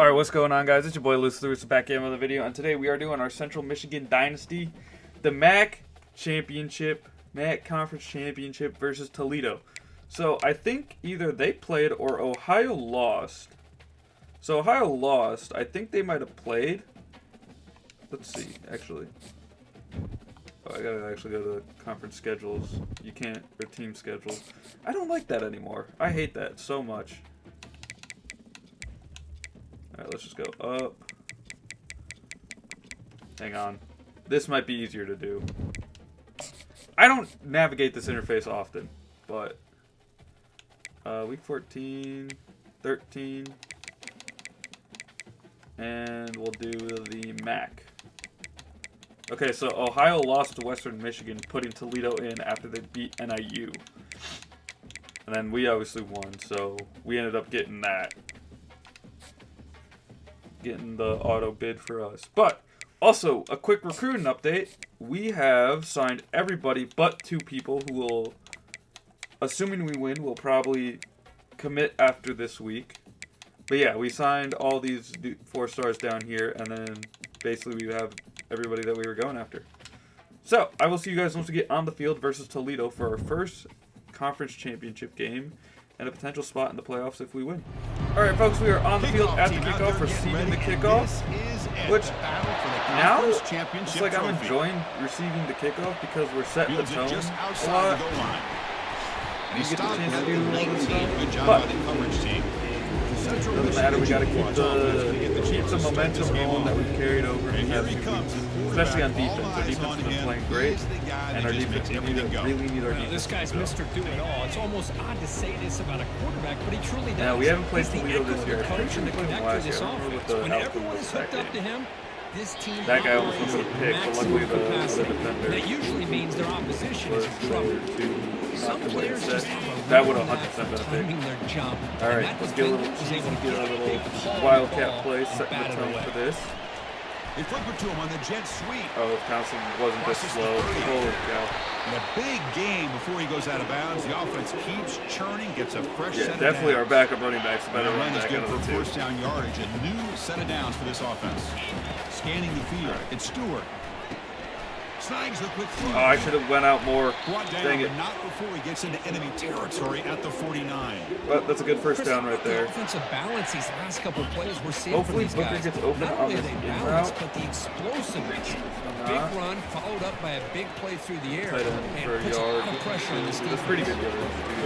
Alright, what's going on, guys? It's your boy Lucy Lewis back in with a video, and today we are doing our Central Michigan Dynasty, the MAC Conference Championship versus Toledo. So I think either they played or Ohio lost. So Ohio lost. I think they might have played. Let's see, actually. Oh, I gotta actually go to the conference schedules. You can't, or team schedules. I don't like that anymore. I hate that so much. Alright, let's just go up. Hang on. This might be easier to do. I don't navigate this interface often, but week 14, 13, and we'll do the MAC. Okay, so Ohio lost to Western Michigan, putting Toledo in after they beat NIU. And then we obviously won, so we ended up getting that. Getting the auto bid for us. But also, a quick recruiting update. We have signed everybody but 2 people who will, assuming we win, will probably commit after this week. But yeah, we signed all these 4 stars down here, and then basically we have everybody that we were going after. So, I will see you guys once we get on the field versus Toledo for our first conference championship game and a potential spot in the playoffs if we win. Alright folks, we are on the field at the kickoff, receiving the kickoff, which now it's like I'm enjoying receiving the kickoff because we're setting the tone a lot. You get the chance to do all this stuff, but it doesn't matter, we gotta keep the momentum going that we've carried over in the past few weeks, especially on defense. Our defense has been playing great, and our defense really need our defense. This guy's Mr. Do-It-All. It's almost odd to say this about a quarterback, but he truly does. Now, we haven't played Toledo this year. I think we played him last year. I don't remember what the outcome was that game. That guy almost went for the pick, but luckily the defender that usually means their opposition is in trouble. Some players just that would 100% been a pick. Alright, let's get a little wildcat play, setting the tone for this. They flip it to him on the jet sweep. Oh, if Townsend wasn't this slow. Holy cow. And a big game before he goes out of bounds. The offense keeps churning, gets a fresh set of downs. Definitely our backup running back's a better running back out of the 2. First two. down yardage, a new set of downs for this offense. Scanning the field, it's Stewart. Snags the quick throw. Oh, I should have went out more. Dang it. Not before he gets into enemy territory at the 49. Well, that's a good first down right there. Offensive balance these last couple of plays we're seeing hopefully from these guys. Booker gets open Not on only this are they in balanced, route, but the explosiveness. Big run followed up by a big play through the air. For a puts yard. a lot of pressure on this defense. That's pretty good yard.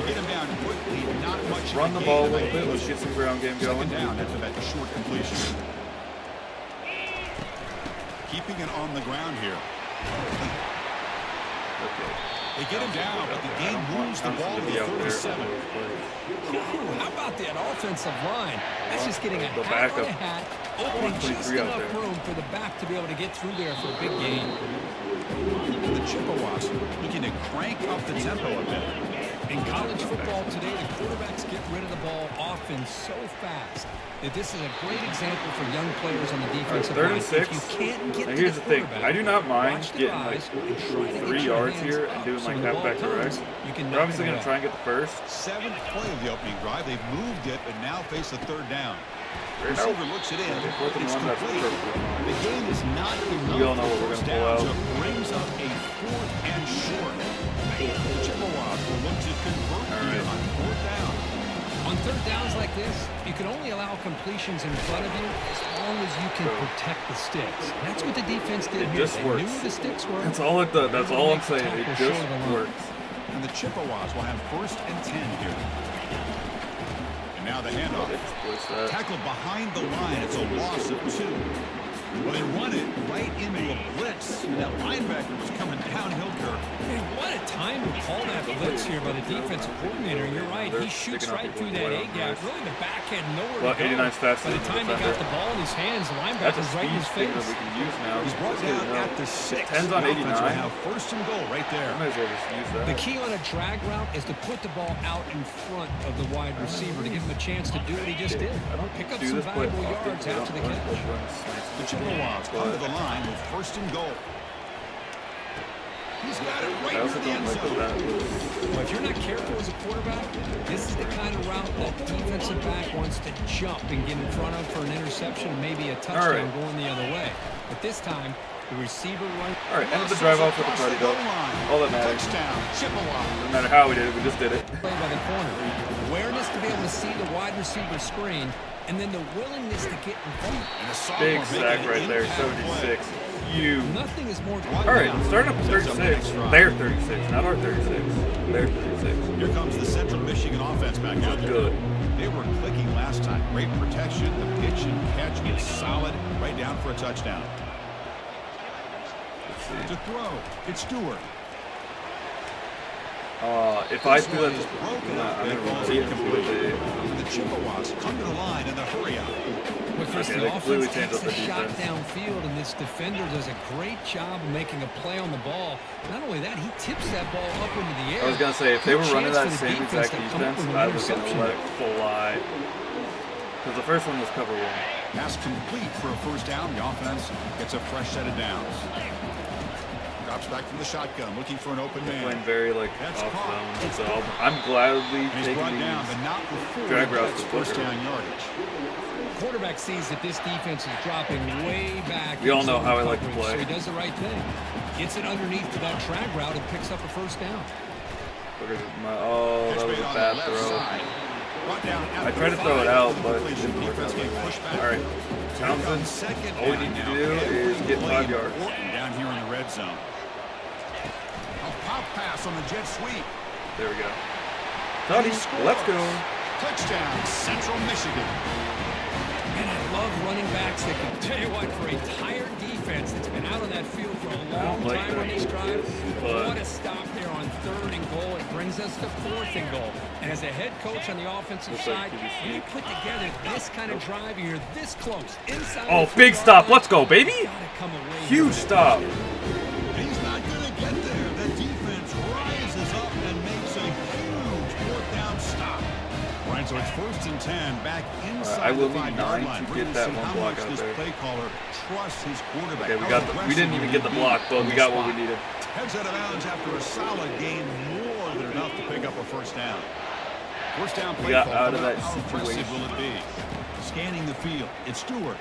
Get him down quickly, not much. Run the ball a little bit. Let's get some ground game going. Down after that short completion. Keeping it on the ground here. They get him down, but the game moves the ball to the 37. How about that offensive line? That's just getting a the hat on backup. a hat, opening just enough room for the back to be able to get through there for a big gain. The Chippewas looking to crank up the tempo a bit. In college football today, the quarterbacks get rid of the ball often so fast that this is a great example for young players on the defensive line. If you can't get and here's the thing, I do not mind getting like 3 yards here and doing like halfback direct. They're obviously going to try and get the first. 7th play of the opening drive. They've moved it, but now face a 3rd down. Receiver looks it in. It's complete. The game is not enough. You all know what we're going to pull out. So it brings up a 4th and short. The Chippewas will look to convert here on 4th down. On 3rd downs like this, you can only allow completions in front of you as long as you can protect the sticks. That's what the defense did here. Just works. They knew the sticks were. That's all it does. That's all I'm saying. It just works. And the Chippewas will have 1st and 10 here. And now the handoff. Tackled behind the line. It's a loss of 2. Well, they run it right into a blitz. And that linebacker was coming downhill curve. Man, what a time to call that blitz here by the defensive coordinator. You're right. He shoots right through that A-gap. Really, the back had nowhere to go. By the time he got the ball in his hands, the linebacker's right in his face. That we can use now. He's brought down at the 6. 10's on 89. Now 1st and goal right there. I might as well just use that. The key on a drag route is to put the ball out in front of the wide receiver to give him a chance to do what he just did. Pick up some valuable yards after the catch. The Chippewas come to the line with 1st and goal. He's got it right I also into the don't end like zone. that was... Well, if you're not careful as a quarterback, this is the kind of route that defensive back wants to jump and get in front of for an interception and maybe a touchdown going the other way. But this time, the receiver runs. All right, end of the drive off with the party goal. All that matters. Touchdown, Chippewa. No matter how we did it, we just did it. Play by the corner. Awareness to be able to see the wide receiver screen, and then the willingness to get in front. Big sack right there, 76. Huge. Nothing is more. All right, starting up at 36. They're 36, not our 36. They're 36. Here comes the Central Michigan offense back out there. Good. They were clicking last time. Great protection. The pitch and catch was solid. Right down for a touchdown. To throw, it's Stewart. If I do that, just I'm gonna see it completely. The Chippewas come to the line in the hurry up. But Chris, Okay, the they completely offense changed takes up a their shot defense. downfield, and this defender does a great job of making a play on the ball. Not only that, he tips that ball up into the air. I was gonna say, if they were running that Chance for the same exact defense to come up defense, with an I was gonna interception. let it fly. Because the first one was cover one. Pass complete for a first down. The offense gets a fresh set of downs. Drops back from the shotgun, looking for an open They're man. playing very like That's off caught. zone, so I'm gladly And he's taking brought down, but these. not before drag he routes gets to first Booker. down yardage. Quarterback sees that this defense is dropping way back. We all in know zone how I like to coverage, play. So he does the right thing. Gets it underneath to that drag route and picks up a first down. Oh, that was a Catch made on bad the left throw. side. Brought down at I tried to the throw it 5 out, for the but it completion. didn't work Defense out. getting pushed back. All right, Townsend, Second all we down need to now. do is get 5 yards. Orton down here in the red zone. A pop pass on the jet sweep. There we go. Toddy, let's go. Touchdown, Central Michigan. And I love running backs that can tell you what, for a tired defense that's been out on that field for a long like time on that, this drive, but- what a stop there on 3rd and goal. It brings us to 4th and goal. And as a head coach on the offensive Looks like side, PVC. when you put together this kind of drive, you're this close. Inside Oh, the big 3-yard stop. line, Let's go, baby. you gotta come away Huge with it. stop. He's not going to get there. The defense rises up and makes a huge 4th down stop. Right, so it's 1st and 10 back inside I will the need 5-yard 9 line. to We're get gonna that see one how block much out this there. play caller trusts his quarterback. Okay, How we didn't even get the block, but aggressive we will got he what we be? needed. Heads out of bounds after a solid gain, more than enough to pick up a first down. First down play We got call. out of How that aggressive situation. will it be? Scanning the field, it's Stewart.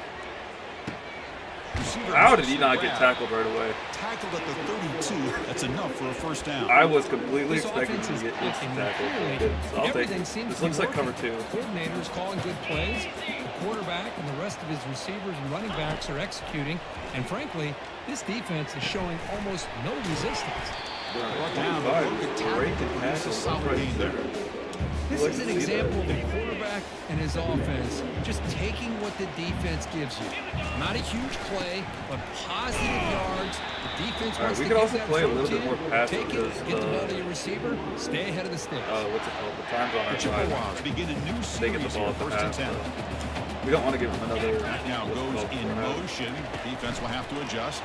Receiver How did he makes not the get grab. tackled right away? Tackled at the 32. That's enough for a first down. I was completely This expecting offense to is get clicking, instant and tackle. clearly So I'll take everything it. seems This to be looks like working. cover 2. The coordinator is calling good plays. The quarterback and the rest of his receivers and running backs are executing. And frankly, this defense is showing almost no resistance. Brought down, but broke a tackle to produce a solid gain there. This Like is to an see example that. of the quarterback and his offense just taking what the defense gives you. Not a huge play, but positive yards. The defense All right, wants we to could get also that play a throw little to bit you. more passive Take it, because get the ball to your receiver, stay ahead of the sticks. What's it called? The time's on The our side. Chippewas begin a new They get the series ball here, at the first and pass. 10. So we don't want to give them another. Back now what's it goes called, in 4.5. motion. Defense will have to adjust.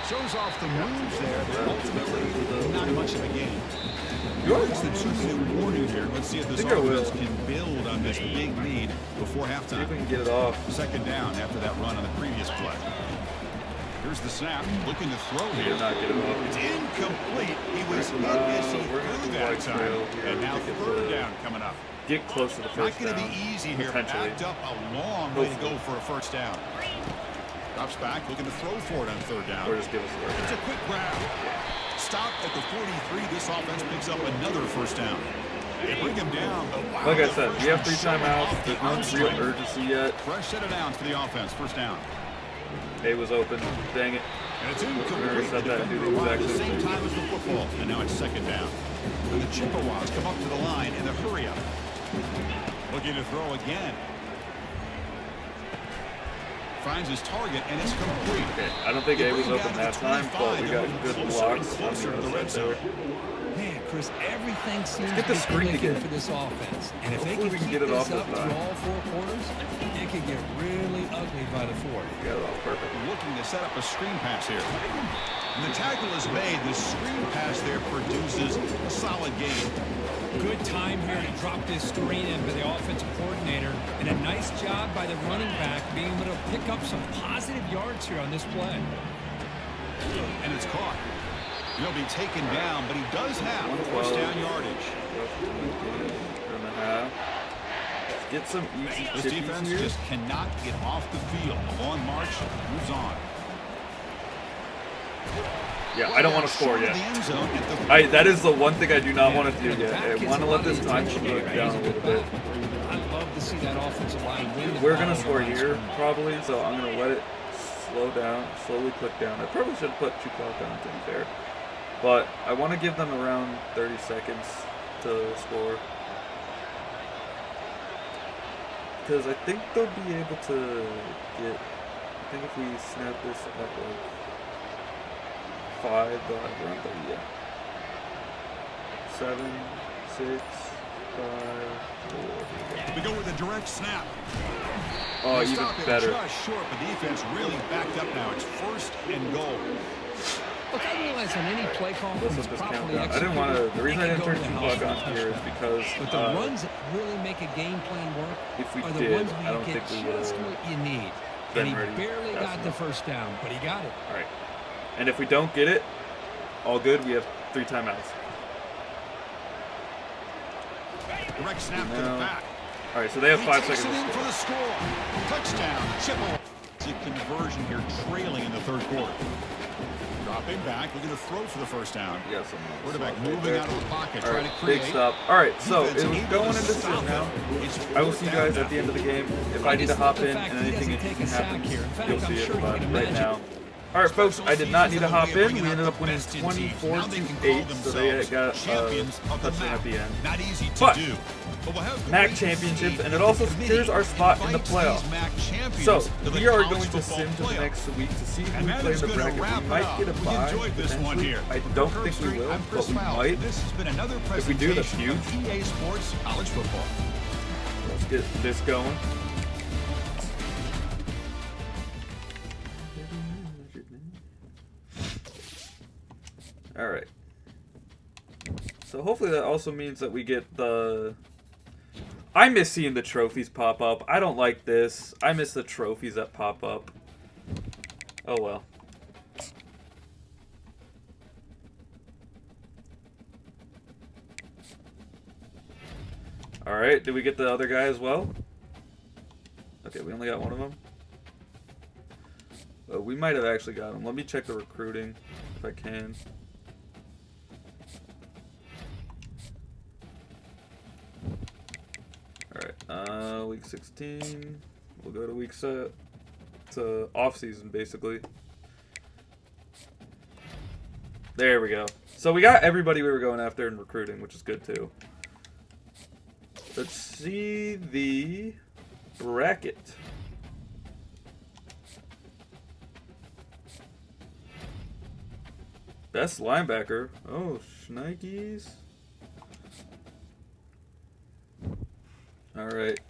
Shows off the moves there, but ultimately not much of a game. It's the 2-minute warning here. Let's see if this think I will. offense can build on this big lead before See if we halftime. can get it off. Second down after that run on the previous play. Here's the snap, looking to throw We here. did not get it off. It's incomplete. He was hit as he we're gonna threw do that wide time. trail here. And now We get third the- down coming up. Get close to the Not first going to down. be easy here. Potentially. Backed up a long way to go for a first down. Drops back, looking to throw for it on third down. Or just give us the It's first a quick grab. Stop at the 43. This offense picks up another first down. They bring him down. But wow, Like I the said, we have 3 freshman showing timeouts. off the There's no arm real strength. urgency yet. Fresh set of downs for the offense. First down. A was open. Dang it. And it's Remember incomplete. said The that, defender dude, arrived at the exactly. same time as the football. And now it's second down. And the Chippewas come up to the line in a hurry up. Looking to throw again. Finds his target, and it's complete. Okay, I don't think A was open that time, but we got good blocks on Closer to the the red other zone. side there. Man, Chris, everything seems get to the be screen clicking again. for this offense. And if they Hopefully can we can keep get it this off up this through time. all 4 quarters, it could get really ugly by the 4th. We got it all perfect. Looking to set up a screen pass here. And the tackle is made. The screen pass there produces a solid gain. Good time here to drop this screen in by the offensive coordinator, and a nice job by the running back being able to pick up some positive yards here on this play. And it's caught. He'll be taken down, but he does have first down yardage. Get some easy This defense here. just cannot get off the field. The long march moves on. Yeah, I don't want to score yet. That is the one thing I do not want to do yet. I want to let this time look down a little bit. I'd love to see that offensive line win. We're going to score here, probably, so I'm going to let it slow down, slowly click down. I probably should put 2 clock on, to be fair. But I want to give them around 30 seconds to score. Because I think they'll be able to get, I think if we snap this at like 5, they'll have around 30, yeah. 7, 6, 5, 4. We go with a direct snap. Oh, even better. Just short, but defense really backed up now. It's 1st and goal. Look, I realize on any play call, Let's put this countdown. I didn't want to. The reason I didn't turn 2 clock on here is because but the runs that really make a game plan work if we are the did, ones where I don't you get think we would just have what you need. been And he ready. barely got the first down, but he got it. All right. And if we don't get it, all good. We have 3 timeouts. Direct snap to the back. All right, so they have 5 seconds In to for score. the score. Touchdown. Chippewa. Conversion here, trailing in the 3rd quarter. Dropping back, looking to throw for the first down. Yeah, some Quarterback moving out of the pocket, trying to big create. stop. All right, so it was going into this now. I will see you guys at the end of the game. If I need to hop in and anything interesting happens, you'll see it. But right now, all right, folks, I did not need to hop in. We ended up winning 24-8, so they got a touchdown at the end. Not easy to But do. But we'll have MAC championships, and it also secures our spot in the playoffs. So we are going to sim to the next week to see who we play in the bracket. We might get a bye potentially. I don't think we will, but we might. If we do, that's huge. EA Sports College Football. Let's get this going. All right. So hopefully that also means that we get the... I miss seeing the trophies pop up. I don't like this. I miss the trophies that pop up. Oh well. Alright, did we get the other guy as well? Okay, we only got one of them. We might have actually got him. Let me check the recruiting if I can. Alright, week 16. We'll go to week set. To off season basically. There we go. So we got everybody we were going after in recruiting, which is good too. Let's see the bracket. Best linebacker. Oh, Schneikes. Alright.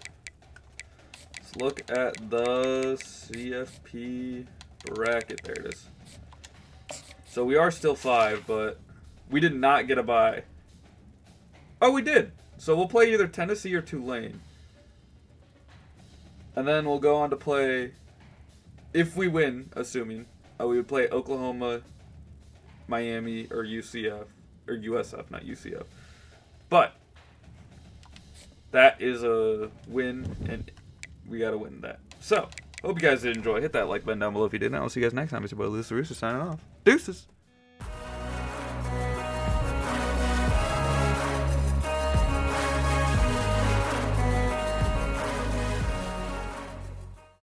Let's look at the CFP bracket. There it is. So we are still 5, but we did not get a bye. Oh, we did. So we'll play either Tennessee or Tulane. And then we'll go on to play, if we win, assuming, we would play Oklahoma, Miami, or UCF. Or USF, not UCF. But that is a win, and we got to win that. So, hope you guys did enjoy. Hit that like button down below if you did. And I'll see you guys next time. It's your boy, Luis the Rooster, signing off. Deuces!